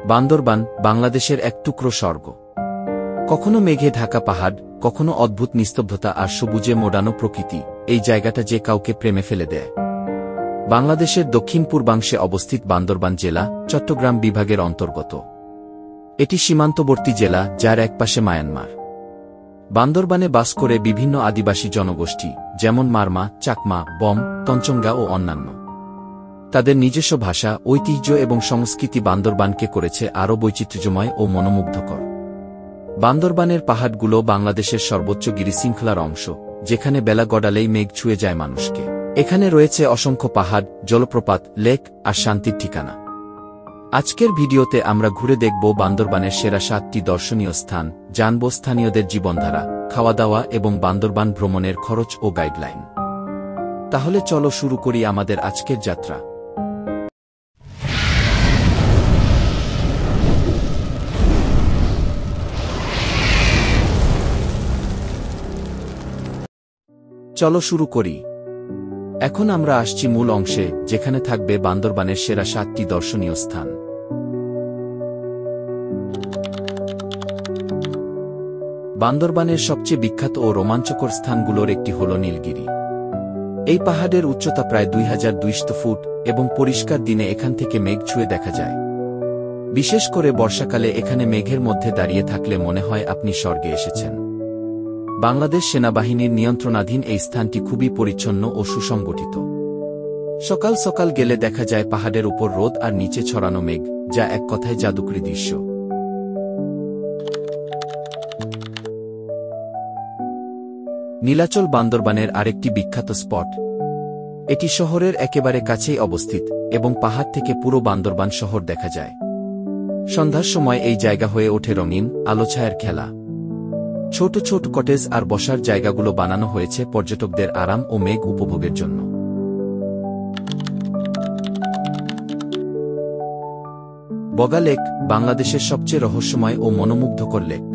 বান্দরবান বাংলাদেশের এক টুকরো স্বর্গ। কখনো মেঘে ঢাকা পাহাড়, কখনো অদ্ভুত নিস্তব্ধতা আর সবুজে মোড়ানো প্রকৃতি, এই জায়গাটা যে কাউকে প্রেমে ফেলে দেয়। বাংলাদেশের দক্ষিণ পূর্বাংশে অবস্থিত বান্দরবান জেলা চট্টগ্রাম বিভাগের অন্তর্গত। এটি সীমান্তবর্তী জেলা, যার একপাশে মায়ানমার। বান্দরবানে বাস করে বিভিন্ন আদিবাসী জনগোষ্ঠী, যেমন মারমা, চাকমা, বম, তঞ্চঙ্গা ও অন্যান্য। তাদের নিজস্ব ভাষা, ঐতিহ্য এবং সংস্কৃতি বান্দরবানকে করেছে আরও বৈচিত্র্যময় ও মনোমুগ্ধকর। বান্দরবানের পাহাড়গুলো বাংলাদেশের সর্বোচ্চ গিরিশৃঙ্খলার অংশ, যেখানে বেলা গড়ালেই মেঘ ছুঁয়ে যায় মানুষকে। এখানে রয়েছে অসংখ্য পাহাড়, জলপ্রপাত, লেক আর শান্তির ঠিকানা। আজকের ভিডিওতে আমরা ঘুরে দেখব বান্দরবানের সেরা 7টি দর্শনীয় স্থান, জানব স্থানীয়দের জীবনধারা, খাওয়া দাওয়া এবং বান্দরবান ভ্রমণের খরচ ও গাইডলাইন। তাহলে চলো শুরু করি আমাদের আজকের যাত্রা। চলো শুরু করি। এখন আমরা আসছি মূল অংশে, যেখানে থাকবে বান্দরবানের সেরা 7টি দর্শনীয় স্থান। বান্দরবানের সবচেয়ে বিখ্যাত ও রোমাঞ্চকর স্থানগুলোর একটি হল নীলগিরি। এই পাহাড়ের উচ্চতা প্রায় 2200 ফুট এবং পরিষ্কার দিনে এখান থেকে মেঘ ছুঁয়ে দেখা যায়। বিশেষ করে বর্ষাকালে এখানে মেঘের মধ্যে দাঁড়িয়ে থাকলে মনে হয় আপনি স্বর্গে এসেছেন। বাংলাদেশ সেনাবাহিনীর নিয়ন্ত্রণাধীন এই স্থানটি খুবই পরিচ্ছন্ন ও সুসংগঠিত। সকাল সকাল গেলে দেখা যায় পাহাড়ের উপর রোদ আর নিচে ছড়ানো মেঘ, যা এক কথায় জাদুকরী দৃশ্য। নীলাচল বান্দরবানের আরেকটি বিখ্যাত স্পট। এটি শহরের একেবারে কাছেই অবস্থিত এবং পাহাড় থেকে পুরো বান্দরবান শহর দেখা যায়। সন্ধ্যার সময় এই জায়গা হয়ে ওঠে রঙিন আলোছায়ার খেলা। ছোট ছোট কটেজ আর বসার জায়গাগুলো বানানো হয়েছে পর্যটকদের আরাম ও মেঘ উপভোগের জন্য। বগা লেক বাংলাদেশের সবচেয়ে রহস্যময় ও মনোমুগ্ধকর লেক।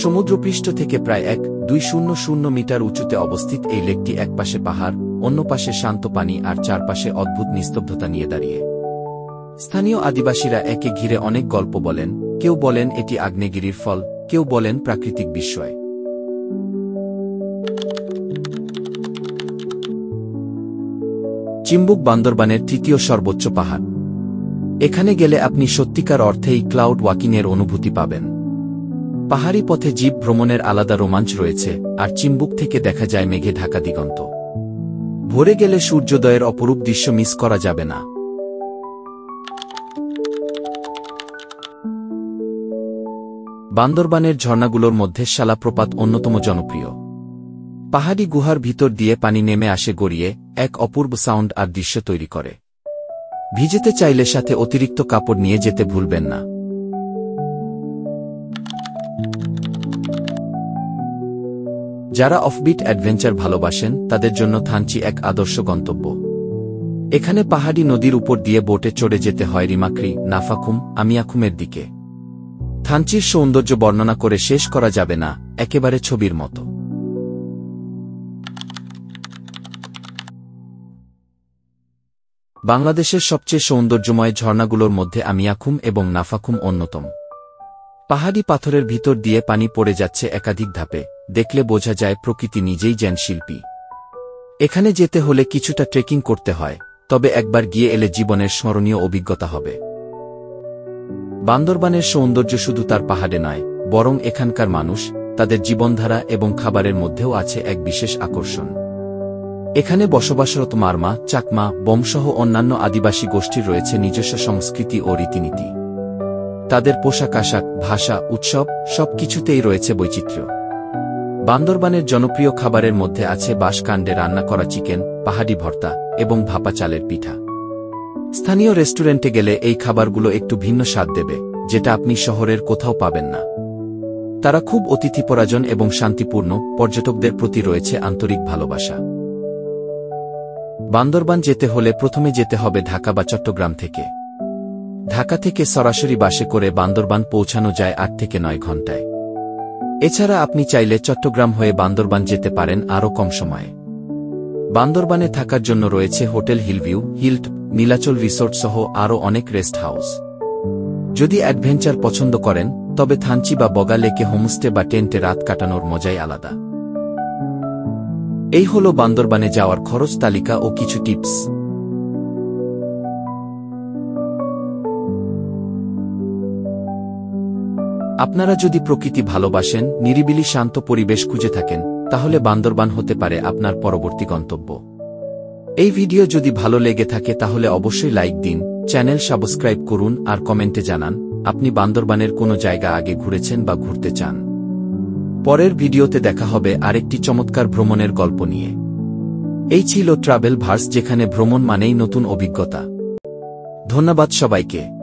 সমুদ্রপৃষ্ঠ থেকে প্রায় 1200 মিটার উঁচুতে অবস্থিত এই লেকটি একপাশে পাহাড়, অন্য পাশে শান্ত পানি আর চারপাশে অদ্ভুত নিস্তব্ধতা নিয়ে দাঁড়িয়ে। স্থানীয় আদিবাসীরা একে ঘিরে অনেক গল্প বলেন। কেউ বলেন এটি আগ্নেয়গিরির ফল, কেউ বলেন প্রাকৃতিক বিস্ময়। চিম্বুক বান্দরবানের তৃতীয় সর্বোচ্চ পাহাড়। এখানে গেলে আপনি সত্যিকার অর্থেই ক্লাউড ওয়াকিংয়ের অনুভূতি পাবেন। পাহাড়ি পথে জীব ভ্রমণের আলাদা রোমাঞ্চ রয়েছে, আর চিম্বুক থেকে দেখা যায় মেঘে ঢাকা দিগন্ত। ভোরে গেলে সূর্যোদয়ের অপরূপ দৃশ্য মিস করা যাবে না। বান্দরবানের ঝর্ণাগুলোর মধ্যে শালাপ্রপাত অন্যতম জনপ্রিয়। পাহাড়ি গুহার ভিতর দিয়ে পানি নেমে আসে গড়িয়ে, এক অপূর্ব সাউন্ড আর দৃশ্য তৈরি করে। ভিজেতে চাইলে সাথে অতিরিক্ত কাপড় নিয়ে যেতে ভুলবেন না। যারা অফবিট অ্যাডভেঞ্চার ভালোবাসেন তাদের জন্য থানচি এক আদর্শ গন্তব্য। এখানে পাহাড়ি নদীর উপর দিয়ে বোটে চড়ে যেতে হয় রিমাক্রি, নাফাকুম, আমিয়াকুমের দিকে। থানচির সৌন্দর্য বর্ণনা করে শেষ করা যাবে না, একেবারে ছবির মতো। বাংলাদেশের সবচেয়ে সৌন্দর্যময় ঝর্ণাগুলোর মধ্যে আমিয়াকুম এবং নাফাকুম অন্যতম। পাহাড়ি পাথরের ভিতর দিয়ে পানি পড়ে যাচ্ছে একাধিক ধাপে, দেখলে বোঝা যায় প্রকৃতি নিজেই যেন শিল্পী। এখানে যেতে হলে কিছুটা ট্রেকিং করতে হয়, তবে একবার গিয়ে এলে জীবনের স্মরণীয় অভিজ্ঞতা হবে। বান্দরবানের সৌন্দর্য শুধু তার পাহাড়ে নয়, বরং এখানকার মানুষ, তাদের জীবনধারা এবং খাবারের মধ্যেও আছে এক বিশেষ আকর্ষণ। এখানে বসবাসরত মারমা, চাকমা, বমসহ অন্যান্য আদিবাসী গোষ্ঠীর রয়েছে নিজস্ব সংস্কৃতি ও রীতিনীতি। তাদের পোশাক আশাক, ভাষা, উৎসব সবকিছুতেই রয়েছে বৈচিত্র্য। বান্দরবানের জনপ্রিয় খাবারের মধ্যে আছে বাঁশকাণ্ডে রান্না করা চিকেন, পাহাড়ি ভর্তা এবং ভাপা চালের পিঠা। স্থানীয় রেস্টুরেন্টে গেলে এই খাবারগুলো একটু ভিন্ন স্বাদ দেবে, যেটা আপনি শহরের কোথাও পাবেন না। তারা খুব অতিথিপরায়ণ এবং শান্তিপূর্ণ, পর্যটকদের প্রতি রয়েছে আন্তরিক ভালোবাসা। বান্দরবান যেতে হলে প্রথমে যেতে হবে ঢাকা বা চট্টগ্রাম থেকে। ঢাকা থেকে সরাসরি বাসে করে বান্দরবান পৌঁছানো যায় 8 থেকে 9 ঘণ্টায়। এছাড়া আপনি চাইলে চট্টগ্রাম হয়ে বান্দরবান যেতে পারেন আরও কম সময়ে। বান্দরবানে থাকার জন্য রয়েছে hotel Hillview, hilt, Nilachal resort সহ আরও অনেক রেস্ট হাউস। যদি অ্যাডভেঞ্চার পছন্দ করেন তবে থানচি বা বগা লেকে হোমস্টে বা টেন্টে রাত কাটানোর মজাই আলাদা। এই হলো বান্দরবানে যাওয়ার খরচ তালিকা ও কিছু টিপস। আপনারা যদি প্রকৃতি ভালোবাসেন, নিরিবিলি শান্ত পরিবেশ খুঁজে থাকেন, তাহলে বান্দরবান হতে পারে আপনার পরবর্তী গন্তব্য। এই ভিডিও যদি ভালো লেগে থাকে তাহলে অবশ্যই লাইক দিন, চ্যানেল সাবস্ক্রাইব করুন আর কমেন্টে জানান আপনি বান্দরবানের কোনো জায়গা আগে ঘুরেছেন বা ঘুরতে চান। পরের ভিডিওতে দেখা হবে আরেকটি চমৎকার ভ্রমণের গল্প নিয়ে। এই ছিল ট্রাভেল ভার্স, যেখানে ভ্রমণ মানেই নতুন অভিজ্ঞতা। ধন্যবাদ সবাইকে।